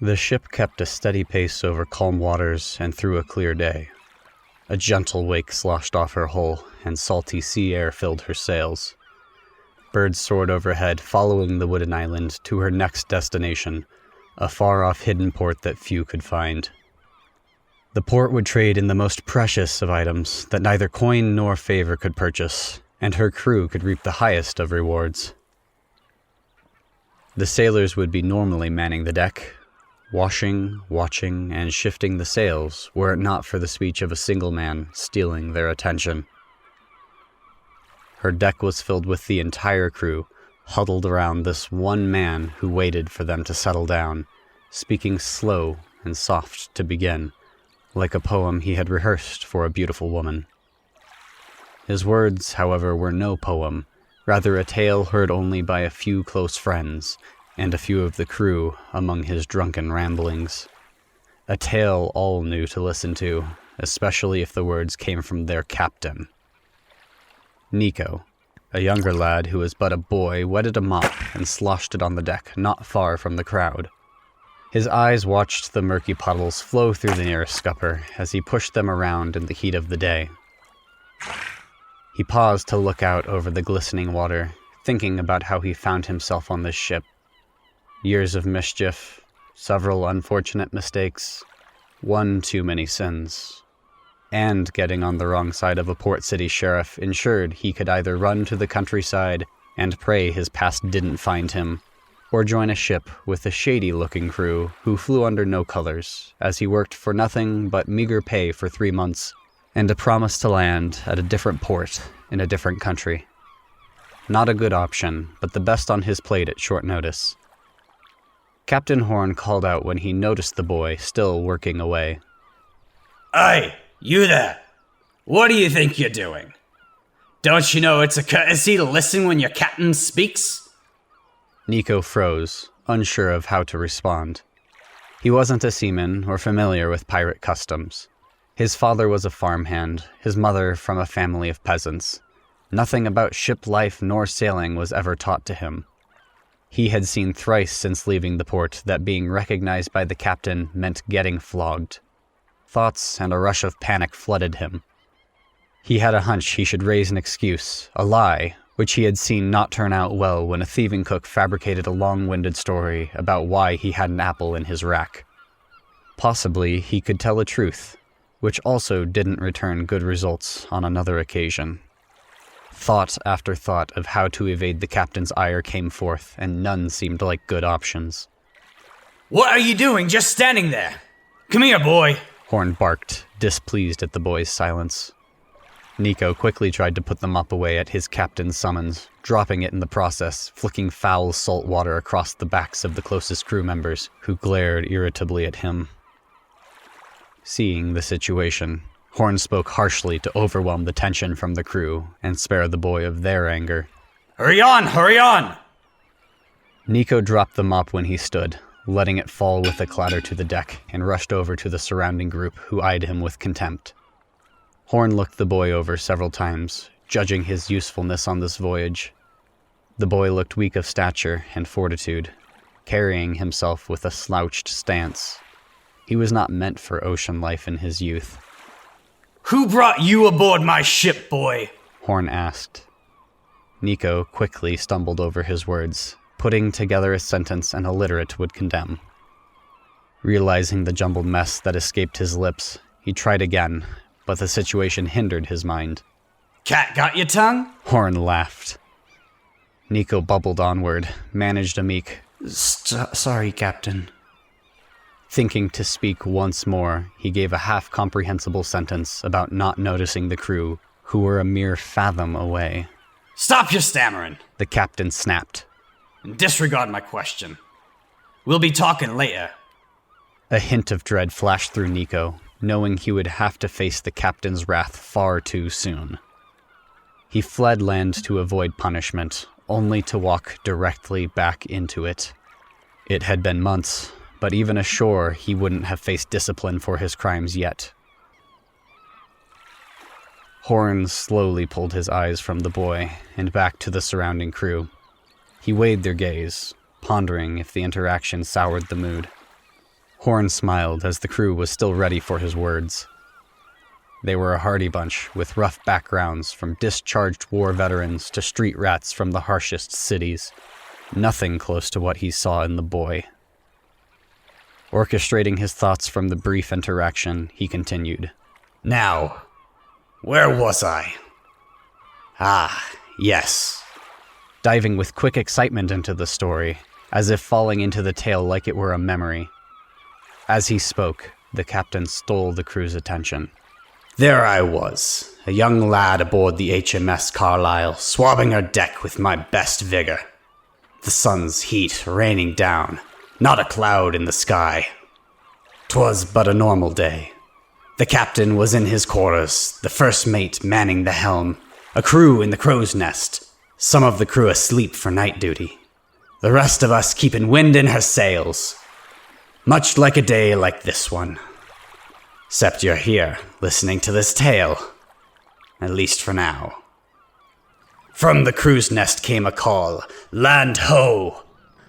The ship kept a steady pace over calm waters and through a clear day. A gentle wake sloshed off her hull, and salty sea air filled her sails. Birds soared overhead, following the wooden island to her next destination, a far-off hidden port that few could find. The port would trade in the most precious of items that neither coin nor favor could purchase, and her crew could reap the highest of rewards. The sailors would be normally manning the deck, washing, watching, and shifting the sails, were it not for the speech of a single man stealing their attention. Her deck was filled with the entire crew, huddled around this one man who waited for them to settle down, speaking slow and soft to begin, like a poem he had rehearsed for a beautiful woman. His words, however, were no poem, rather a tale heard only by a few close friends, and a few of the crew among his drunken ramblings. A tale all knew to listen to, especially if the words came from their captain. Nico, a younger lad who was but a boy, wetted a mop and sloshed it on the deck not far from the crowd. His eyes watched the murky puddles flow through the nearest scupper as he pushed them around in the heat of the day. He paused to look out over the glistening water, thinking about how he found himself on this ship. Years of mischief, several unfortunate mistakes, one too many sins. And getting on the wrong side of a port city sheriff ensured he could either run to the countryside and pray his past didn't find him, or join a ship with a shady-looking crew who flew under no colors, as he worked for nothing but meager pay for 3 months, and a promise to land at a different port in a different country. Not a good option, but the best on his plate at short notice. Captain Horn called out when he noticed the boy still working away. "Hey, you there! What do you think you're doing? Don't you know it's a courtesy to listen when your captain speaks?" Nico froze, unsure of how to respond. He wasn't a seaman or familiar with pirate customs. His father was a farmhand, his mother from a family of peasants. Nothing about ship life nor sailing was ever taught to him. He had seen thrice since leaving the port that being recognized by the captain meant getting flogged. Thoughts and a rush of panic flooded him. He had a hunch he should raise an excuse, a lie, which he had seen not turn out well when a thieving cook fabricated a long-winded story about why he had an apple in his rack. Possibly he could tell the truth, which also didn't return good results on another occasion. Thought after thought of how to evade the captain's ire came forth, and none seemed like good options. "What are you doing just standing there? Come here, boy!" Horn barked, displeased at the boy's silence. Nico quickly tried to put the mop away at his captain's summons, dropping it in the process, flicking foul salt water across the backs of the closest crew members, who glared irritably at him. Seeing the situation, Horn spoke harshly to overwhelm the tension from the crew and spare the boy of their anger. Hurry on! Hurry on! Nico dropped the mop when he stood, letting it fall with a clatter to the deck, and rushed over to the surrounding group, who eyed him with contempt. Horn looked the boy over several times, judging his usefulness on this voyage. The boy looked weak of stature and fortitude, carrying himself with a slouched stance. He was not meant for ocean life in his youth. "Who brought you aboard my ship, boy?" Horn asked. Nico quickly stumbled over his words, putting together a sentence an illiterate would condemn. Realizing the jumbled mess that escaped his lips, he tried again, but the situation hindered his mind. "Cat got your tongue?" Horn laughed. Nico bubbled onward, managed a meek, "Sorry, Captain." Thinking to speak once more, he gave a half-comprehensible sentence about not noticing the crew, who were a mere fathom away. "Stop your stammering!" The captain snapped. "And disregard my question. We'll be talking later." A hint of dread flashed through Nico, knowing he would have to face the captain's wrath far too soon. He fled land to avoid punishment, only to walk directly back into it. It had been months, but even ashore he wouldn't have faced discipline for his crimes yet. Horn slowly pulled his eyes from the boy and back to the surrounding crew. He weighed their gaze, pondering if the interaction soured the mood. Horn smiled as the crew was still ready for his words. They were a hardy bunch with rough backgrounds, from discharged war veterans to street rats from the harshest cities. Nothing close to what he saw in the boy. Orchestrating his thoughts from the brief interaction, he continued. Now, where was I? Ah, yes. Diving with quick excitement into the story, as if falling into the tale like it were a memory. As he spoke, the captain stole the crew's attention. There I was, a young lad aboard the HMS Carlisle, swabbing her deck with my best vigor. The sun's heat raining down, not a cloud in the sky. 'Twas but a normal day. The captain was in his quarters, the first mate manning the helm, a crew in the crow's nest, some of the crew asleep for night duty. The rest of us keeping wind in her sails. Much like a day like this one. 'Cept you're here, listening to this tale. At least for now. From the crow's nest came a call, "Land ho!"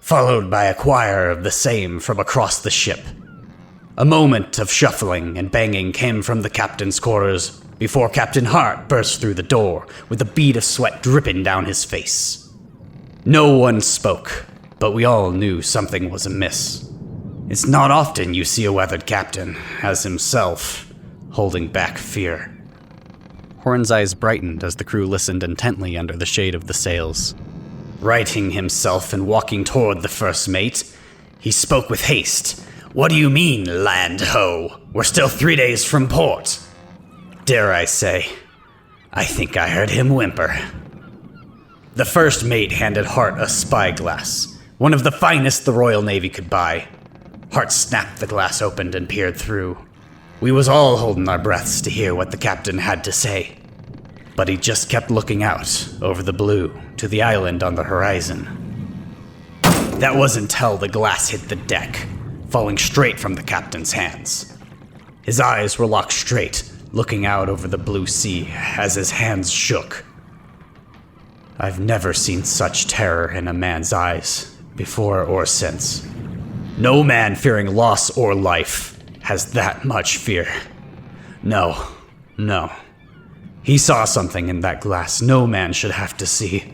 followed by a choir of the same from across the ship. A moment of shuffling and banging came from the captain's quarters before Captain Hart burst through the door with a bead of sweat dripping down his face. No one spoke, but we all knew something was amiss. It's not often you see a weathered captain, as himself, holding back fear. Horn's eyes brightened as the crew listened intently under the shade of the sails. Righting himself and walking toward the first mate, he spoke with haste. "What do you mean, land ho? We're still 3 days from port." Dare I say, I think I heard him whimper. The first mate handed Hart a spyglass, one of the finest the Royal Navy could buy. Hart snapped the glass open and peered through. We was all holding our breaths to hear what the captain had to say. But he just kept looking out, over the blue, to the island on the horizon. That wasn't until the glass hit the deck, falling straight from the captain's hands. His eyes were locked straight, looking out over the blue sea as his hands shook. I've never seen such terror in a man's eyes, before or since. No man fearing loss or life has that much fear. No. He saw something in that glass no man should have to see.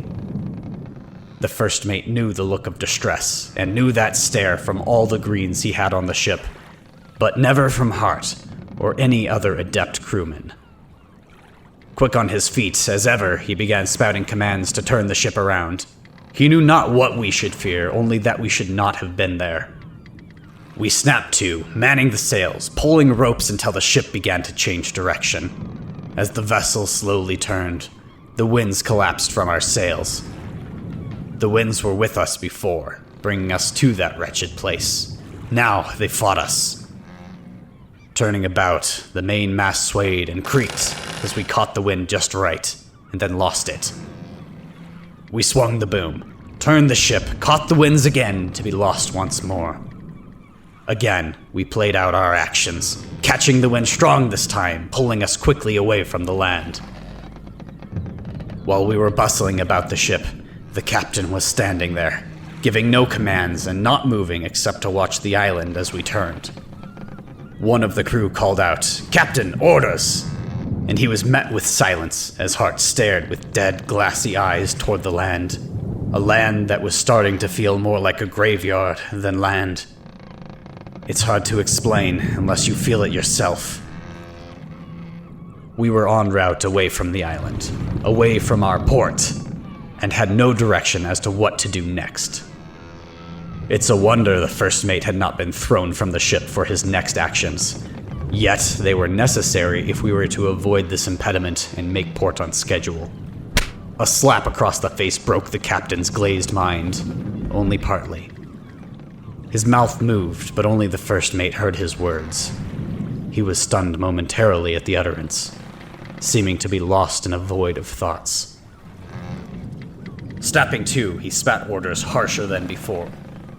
The first mate knew the look of distress, and knew that stare from all the greens he had on the ship, but never from Hart or any other adept crewman. Quick on his feet as ever, he began spouting commands to turn the ship around. He knew not what we should fear, only that we should not have been there. We snapped to, manning the sails, pulling ropes until the ship began to change direction. As the vessel slowly turned, the winds collapsed from our sails. The winds were with us before, bringing us to that wretched place. Now they fought us. Turning about, the main mast swayed and creaked as we caught the wind just right, and then lost it. We swung the boom, turned the ship, caught the winds again to be lost once more. Again, we played out our actions, catching the wind strong this time, pulling us quickly away from the land. While we were bustling about the ship, the captain was standing there, giving no commands and not moving except to watch the island as we turned. One of the crew called out, "Captain, orders!" And he was met with silence as Hart stared with dead, glassy eyes toward the land. A land that was starting to feel more like a graveyard than land. It's hard to explain unless you feel it yourself. We were en route away from the island, away from our port, and had no direction as to what to do next. It's a wonder the first mate had not been thrown from the ship for his next actions. Yet they were necessary if we were to avoid this impediment and make port on schedule. A slap across the face broke the captain's glazed mind, only partly. His mouth moved, but only the first mate heard his words. He was stunned momentarily at the utterance, seeming to be lost in a void of thoughts. Snapping to, he spat orders harsher than before.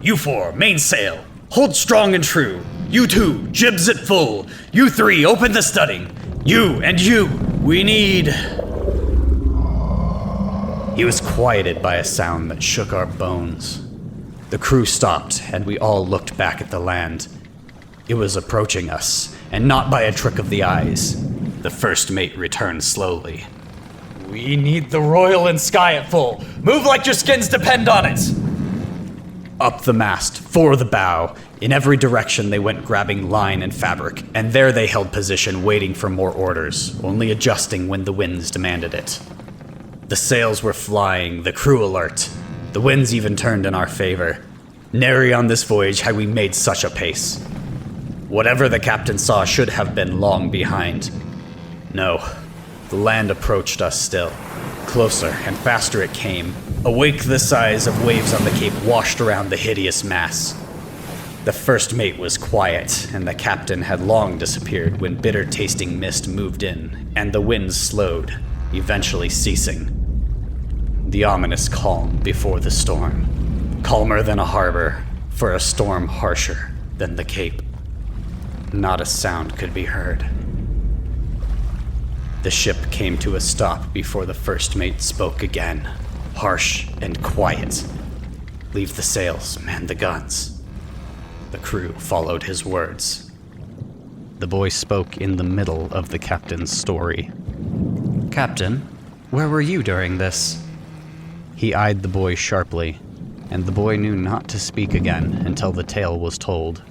"You four, mainsail! Hold strong and true! You two, jibs at full! You three, open the studding! You and you, we need..." He was quieted by a sound that shook our bones. The crew stopped, and we all looked back at the land. It was approaching us, and not by a trick of the eyes. The first mate returned slowly. "We need the royal and sky at full. Move like your skins depend on it!" Up the mast, for the bow. In every direction they went, grabbing line and fabric, and there they held position waiting for more orders, only adjusting when the winds demanded it. The sails were flying, the crew alert. The winds even turned in our favor. Nary on this voyage had we made such a pace. Whatever the captain saw should have been long behind. No, the land approached us still. Closer and faster it came. A wake the size of waves on the cape washed around the hideous mass. The first mate was quiet, and the captain had long disappeared when bitter-tasting mist moved in, and the winds slowed, eventually ceasing. The ominous calm before the storm. Calmer than a harbor, for a storm harsher than the cape. Not a sound could be heard. The ship came to a stop before the first mate spoke again, harsh and quiet. "Leave the sails, man the guns." The crew followed his words. The boy spoke in the middle of the captain's story. "Captain, where were you during this?" He eyed the boy sharply, and the boy knew not to speak again until the tale was told.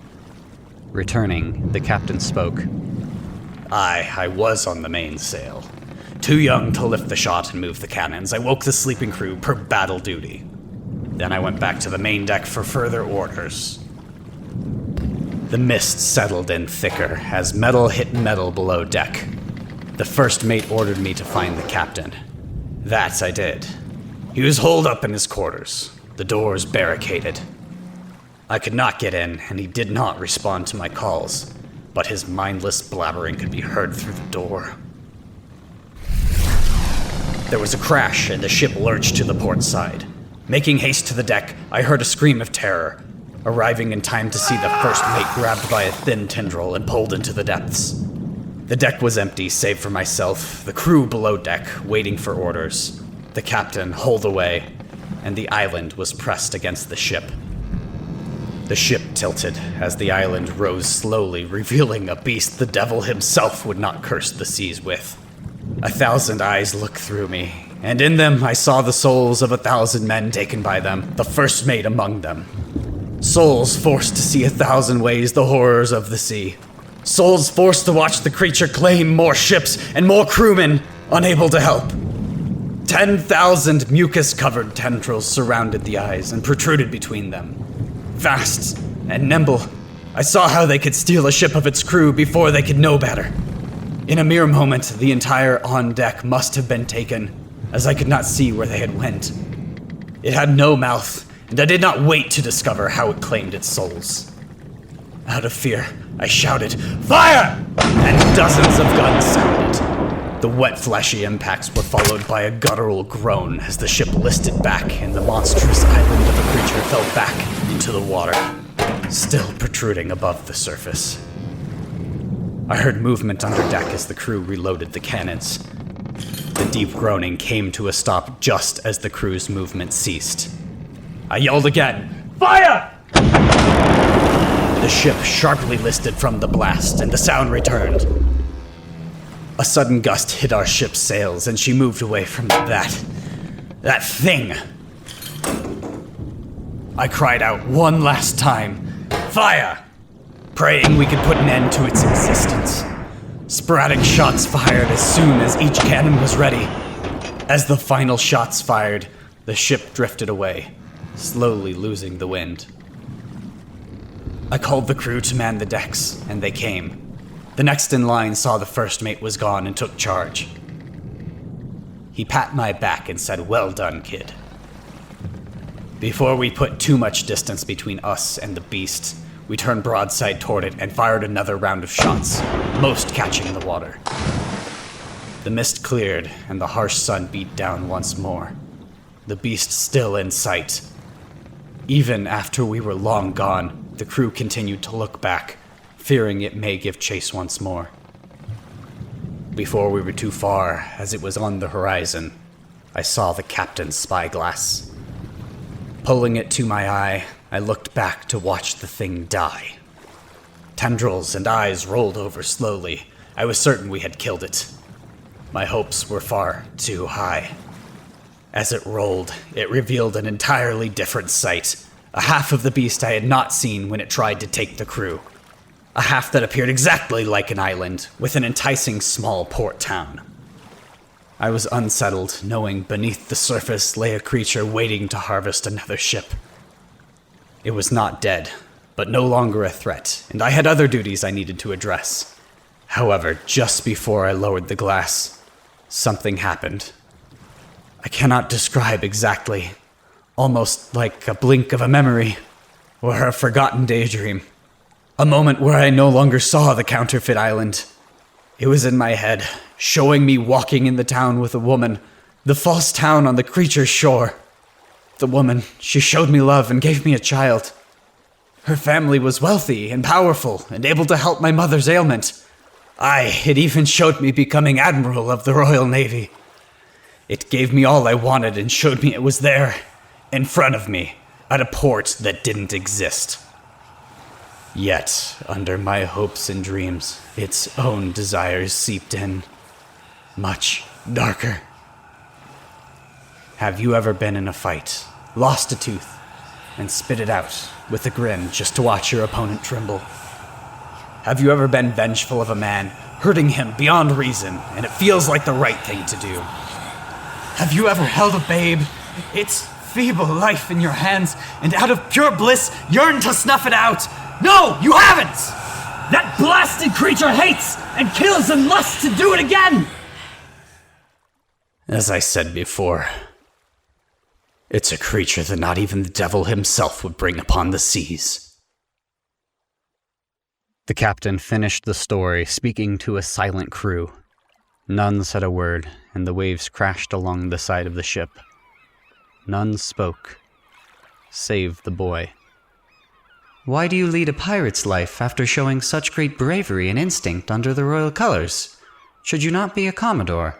Returning, the captain spoke. I was on the mainsail. Too young to lift the shot and move the cannons, I woke the sleeping crew per battle duty. Then I went back to the main deck for further orders. The mist settled in thicker as metal hit metal below deck. The first mate ordered me to find the captain. That I did. He was holed up in his quarters, the doors barricaded. I could not get in, and he did not respond to my calls, but his mindless blabbering could be heard through the door. There was a crash, and the ship lurched to the port side. Making haste to the deck, I heard a scream of terror, arriving in time to see the first mate grabbed by a thin tendril and pulled into the depths. The deck was empty, save for myself, the crew below deck, waiting for orders. The captain holed away, and the island was pressed against the ship. The ship tilted as the island rose slowly, revealing a beast the devil himself would not curse the seas with. 1,000 eyes looked through me, and in them I saw the souls of 1,000 men taken by them, the first mate among them. Souls forced to see 1,000 ways the horrors of the sea. Souls forced to watch the creature claim more ships and more crewmen, unable to help. 10,000 mucus-covered tendrils surrounded the eyes and protruded between them. Fast and nimble, I saw how they could steal a ship of its crew before they could know better. In a mere moment, the entire on-deck must have been taken, as I could not see where they had went. It had no mouth, and I did not wait to discover how it claimed its souls. Out of fear, I shouted, "Fire!" and dozens of guns sounded. The wet, fleshy impacts were followed by a guttural groan as the ship listed back and the monstrous island of a creature fell back into the water, still protruding above the surface. I heard movement under deck as the crew reloaded the cannons. The deep groaning came to a stop just as the crew's movement ceased. I yelled again, "Fire!" The ship sharply listed from the blast, and the sound returned. A sudden gust hit our ship's sails, and she moved away from that thing. I cried out one last time, "Fire!" praying we could put an end to its existence. Sporadic shots fired as soon as each cannon was ready. As the final shots fired, the ship drifted away, slowly losing the wind. I called the crew to man the decks, and they came. The next in line saw the first mate was gone and took charge. He pat my back and said, "Well done, kid." Before we put too much distance between us and the beast, we turned broadside toward it and fired another round of shots, most catching the water. The mist cleared, and the harsh sun beat down once more. The beast still in sight. Even after we were long gone, the crew continued to look back, fearing it may give chase once more. Before we were too far, as it was on the horizon, I saw the captain's spyglass. Pulling it to my eye, I looked back to watch the thing die. Tendrils and eyes rolled over slowly. I was certain we had killed it. My hopes were far too high. As it rolled, it revealed an entirely different sight. A half of the beast I had not seen when it tried to take the crew. A half that appeared exactly like an island, with an enticing small port town. I was unsettled, knowing beneath the surface lay a creature waiting to harvest another ship. It was not dead, but no longer a threat, and I had other duties I needed to address. However, just before I lowered the glass, something happened. I cannot describe exactly. Almost like a blink of a memory, or a forgotten daydream. A moment where I no longer saw the counterfeit island. It was in my head, showing me walking in the town with a woman, the false town on the creature's shore. The woman, she showed me love and gave me a child. Her family was wealthy and powerful and able to help my mother's ailment. It even showed me becoming Admiral of the Royal Navy. It gave me all I wanted and showed me it was there, in front of me, at a port that didn't exist. Yet, under my hopes and dreams, its own desires seeped in, much darker. Have you ever been in a fight, lost a tooth, and spit it out with a grin just to watch your opponent tremble? Have you ever been vengeful of a man, hurting him beyond reason, and it feels like the right thing to do? Have you ever held a babe, its feeble life in your hands, and out of pure bliss yearned to snuff it out? No, you haven't! That blasted creature hates and kills and lusts to do it again! As I said before, it's a creature that not even the devil himself would bring upon the seas. The captain finished the story, speaking to a silent crew. None said a word, and the waves crashed along the side of the ship. None spoke, save the boy. "Why do you lead a pirate's life after showing such great bravery and instinct under the royal colors? Should you not be a commodore?"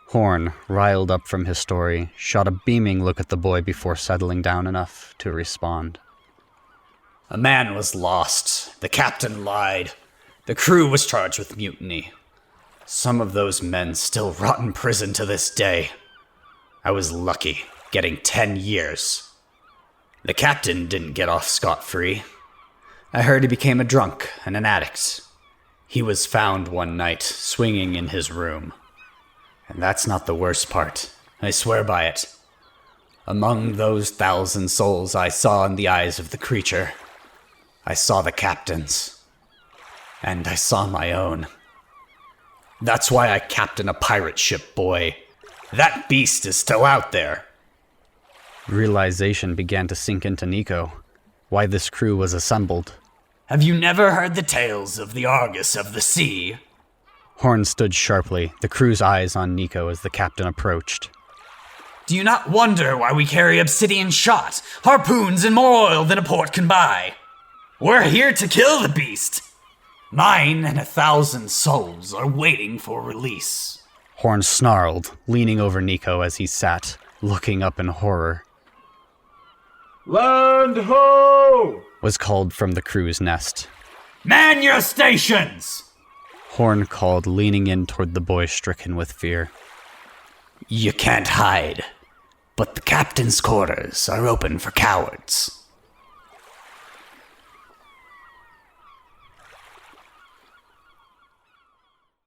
Horn, riled up from his story, shot a beaming look at the boy before settling down enough to respond. A man was lost. The captain lied. The crew was charged with mutiny. Some of those men still rot in prison to this day. I was lucky, getting 10 years. The captain didn't get off scot-free. I heard he became a drunk and an addict. He was found one night, swinging in his room. And that's not the worst part. I swear by it. Among those 1,000 souls I saw in the eyes of the creature, I saw the captain's. And I saw my own. That's why I captain a pirate ship, boy. That beast is still out there. Realization began to sink into Nico, why this crew was assembled. Have you never heard the tales of the Argus of the sea? Horn stood sharply, the crew's eyes on Nico as the captain approached. Do you not wonder why we carry obsidian shot, harpoons, and more oil than a port can buy? We're here to kill the beast. Mine and 1,000 souls are waiting for release. Horn snarled, leaning over Nico as he sat, looking up in horror. "Land ho!" was called from the crew's nest. Man your stations! Horn called, leaning in toward the boy stricken with fear. You can't hide, but the captain's quarters are open for cowards.